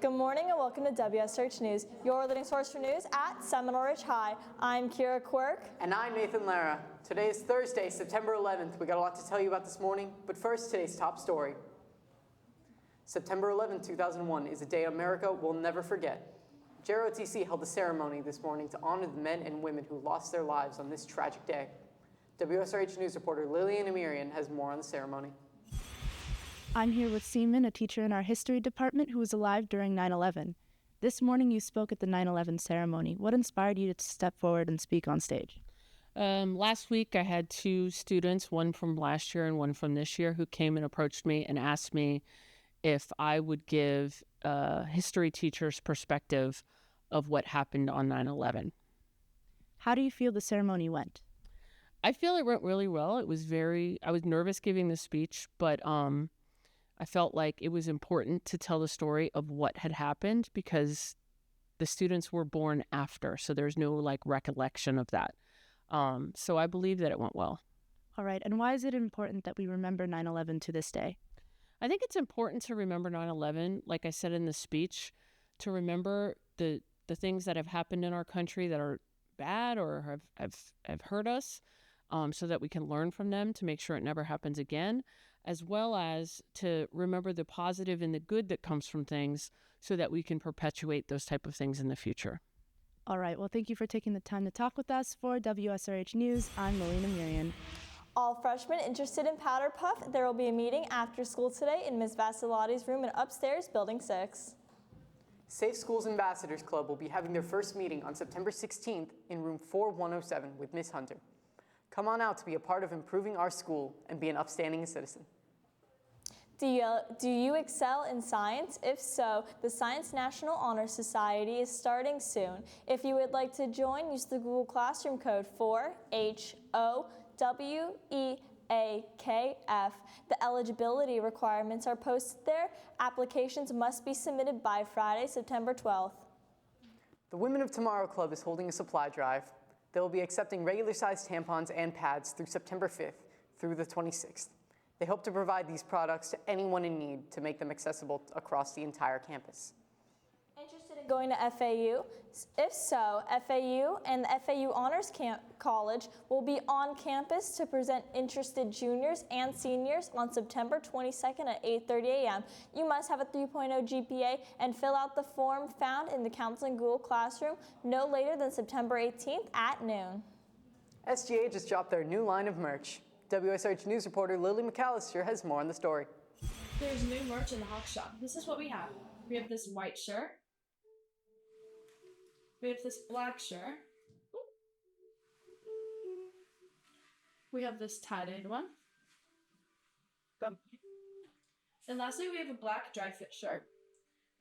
Good morning and welcome to Wsrh News, your leading source for news at Seminole Ridge High. I'm Kira Quirk. And I'm Nathan Lara. Today is Thursday, September 11th. We got a lot to tell you about this morning, but first, today's top story. September 11, 2001 is a day America will never forget. JROTC held a ceremony this morning to honor the men and women who lost their lives on this tragic day. Wsrh News reporter Lillian Amirian has more on the ceremony. I'm here with Seaman, a teacher in our history department who was alive during 9/11. This morning you spoke at the 9/11 ceremony. What inspired you to step forward and speak on stage? Last week I had two students, one from last year and one from this year, who came and approached me and asked me if I would give a history teacher's perspective of what happened on 9/11. How do you feel the ceremony went? I feel it went really well. I was nervous giving the speech, but I felt like it was important to tell the story of what had happened because the students were born after, so there's no recollection of that. So I believe that it went well. All right, and why is it important that we remember 9/11 to this day? I think it's important to remember 9/11, like I said in the speech, to remember the things that have happened in our country that are bad or have hurt us, so that we can learn from them to make sure it never happens again, as well as to remember the positive and the good that comes from things so that we can perpetuate those type of things in the future. All right, well, thank you for taking the time to talk with us. For Wsrh News, I'm Melina Murian. All freshmen interested in Powder Puff, there will be a meeting after school today in Ms. Vasilati's room in upstairs, Building 6. Safe Schools Ambassadors Club will be having their first meeting on September 16th in room 4107 with Ms. Hunter. Come on out to be a part of improving our school and be an upstanding citizen. Do you excel in science? If so, the Science National Honor Society is starting soon. If you would like to join, use the Google Classroom code 4HOWEAKF. The eligibility requirements are posted there. Applications must be submitted by Friday, September 12th. The Women of Tomorrow Club is holding a supply drive. They will be accepting regular-sized tampons and pads through September 5th through the 26th. They hope to provide these products to anyone in need to make them accessible across the entire campus. Interested in going to FAU? If so, FAU and the FAU Honors College will be on campus to present interested juniors and seniors on September 22nd at 8:30 a.m. You must have a 3.0 GPA and fill out the form found in the Counseling Google Classroom no later than September 18th at noon. SGA just dropped their new line of merch. Wsrh News reporter Lily McAllister has more on the story. There's new merch in the Hawk Shop. This is what we have. We have this white shirt. We have this black shirt. We have this tie-dyed one. And lastly, we have a black dry fit shirt.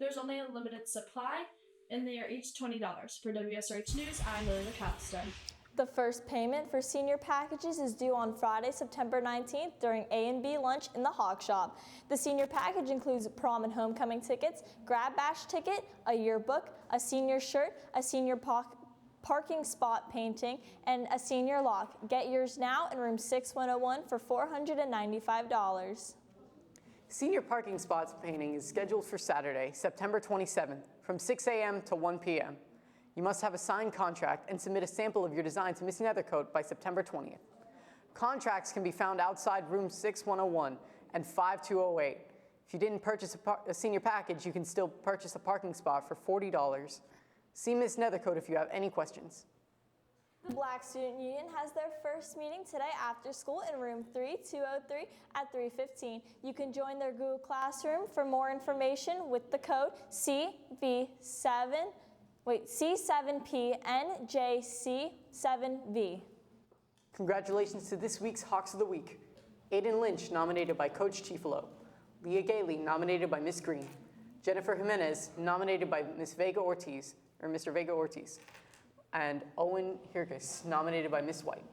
There's only a limited supply, and they are each $20. For Wsrh News, I'm Lily McAllister. The first payment for senior packages is due on Friday, September 19th during A&B lunch in the Hawk Shop. The senior package includes prom and homecoming tickets, grab bash ticket, a yearbook, a senior shirt, a senior parking spot painting, and a senior lock. Get yours now in room 6101 for $495. Senior parking spots painting is scheduled for Saturday, September 27th from 6 a.m. to 1 p.m. You must have a signed contract and submit a sample of your design to Ms. Nethercoat by September 20th. Contracts can be found outside room 6101 and 5208. If you didn't purchase a senior package, you can still purchase a parking spot for $40. See Ms. Nethercoat if you have any questions. The Black Student Union has their first meeting today after school in room 3203 at 3:15. You can join their Google Classroom for more information with the code C7PNJC7V. Congratulations to this week's Hawks of the Week. Aiden Lynch, nominated by Coach Chiefalo. Leah Gailey, nominated by Miss Green. Jennifer Jimenez, nominated by Mr. Vega Ortiz. And Owen Hirgis, nominated by Miss White.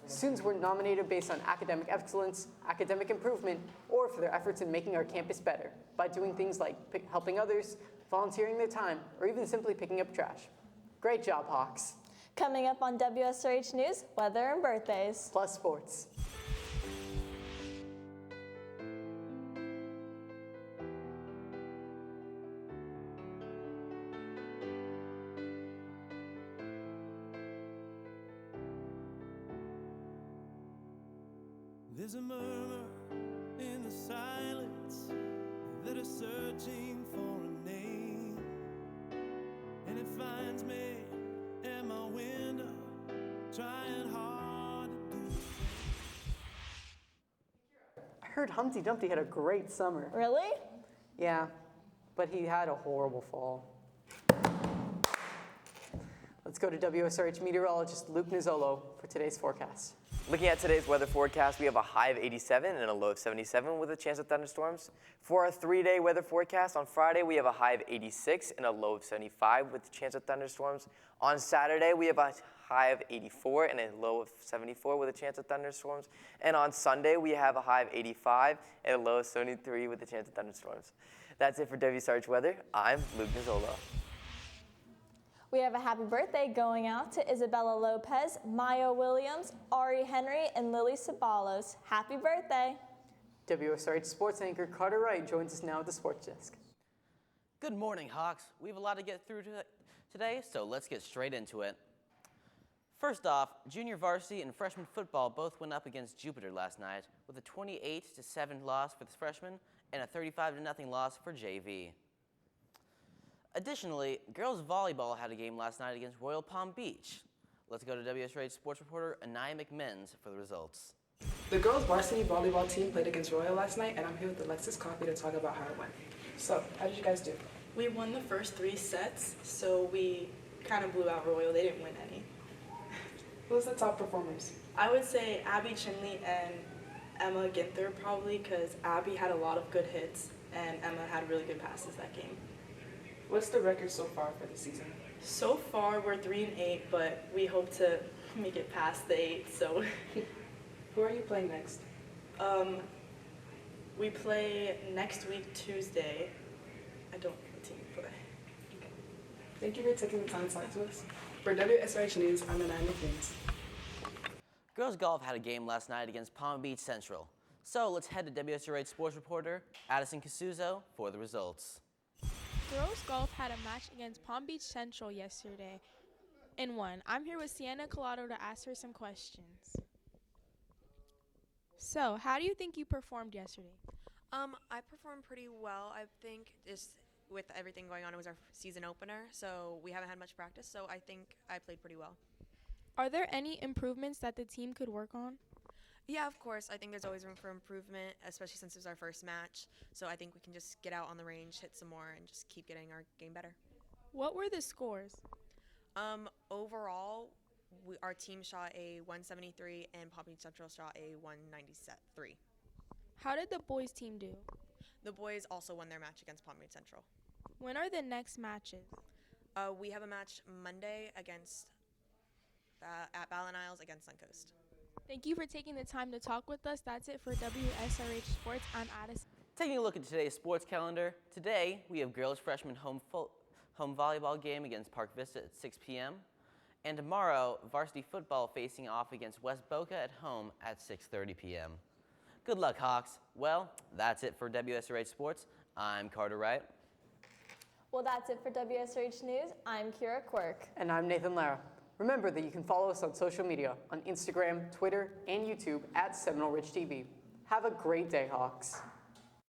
Students were nominated based on academic excellence, academic improvement, or for their efforts in making our campus better by doing things like helping others, volunteering their time, or even simply picking up trash. Great job, Hawks. Coming up on Wsrh News, weather and birthdays. Plus sports. There's a murmur in the silence that is searching for a name, and it finds me at my window, trying hard to do. I heard Humpty Dumpty had a great summer. Really? Yeah, but he had a horrible fall. Let's go to WSRH meteorologist Luke Nizzolo for today's forecast. Looking at today's weather forecast, we have a high of 87 and a low of 77 with a chance of thunderstorms. For our 3-day weather forecast, on Friday we have a high of 86 and a low of 75 with a chance of thunderstorms. On Saturday we have a high of 84 and a low of 74 with a chance of thunderstorms. And on Sunday we have a high of 85 and a low of 73 with a chance of thunderstorms. That's it for WSRH weather. I'm Luke Nizzolo. We have a happy birthday going out to Isabella Lopez, Maya Williams, Ari Henry, and Lily Sabalos. Happy birthday. WSRH sports anchor Carter Wright joins us now at the sports desk. Good morning, Hawks. We have a lot to get through today, so let's get straight into it. First off, junior varsity and freshman football both went up against Jupiter last night with a 28-7 loss for the freshmen and a 35-0 loss for JV. Additionally, girls volleyball had a game last night against Royal Palm Beach. Let's go to WSRH sports reporter Anaya McMinns for the results. The girls varsity volleyball team played against Royal last night, and I'm here with Alexis Coffey to talk about how it went. So, how did you guys do? We won the first 3 sets, so we kind of blew out Royal. They didn't win any. Who was the top performers? I would say Abby Chinley and Emma Ginther probably, because Abby had a lot of good hits, and Emma had really good passes that game. What's the record so far for the season? So far, we're 3-8, but we hope to make it past the 8, so. Who are you playing next? We play next week, Tuesday. I don't know what team we play. Okay. Thank you for taking the time to talk to us. For WSRH News, I'm Anaya McMinns. Girls golf had a game last night against Palm Beach Central. So let's head to WSRH sports reporter Addison Casuzo for the results. Girls golf had a match against Palm Beach Central yesterday and won. I'm here with Sienna Collado to ask her some questions. So, how do you think you performed yesterday? I performed pretty well. I think just with everything going on, it was our season opener, so we haven't had much practice, so I think I played pretty well. Are there any improvements that the team could work on? Yeah, of course. I think there's always room for improvement, especially since it's our first match. So I think we can just get out on the range, hit some more, and just keep getting our game better. What were the scores? Overall, our team shot a 173 and Palm Beach Central shot a 193. How did the boys team do? The boys also won their match against Palm Beach Central. When are the next matches? We have a match Monday against at Ballin Isles against Suncoast. Thank you for taking the time to talk with us. That's it for WSRH Sports. I'm Addison. Taking a look at today's sports calendar, today we have girls freshman home volleyball game against Park Vista at 6 p.m. And tomorrow, varsity football facing off against West Boca at home at 6:30 p.m. Good luck, Hawks. Well, that's it for WSRH Sports. I'm Carter Wright. Well, that's it for WSRH News. I'm Kira Quirk. And I'm Nathan Lara. Remember that you can follow us on social media on Instagram, Twitter, and YouTube at Seminole Ridge TV. Have a great day, Hawks.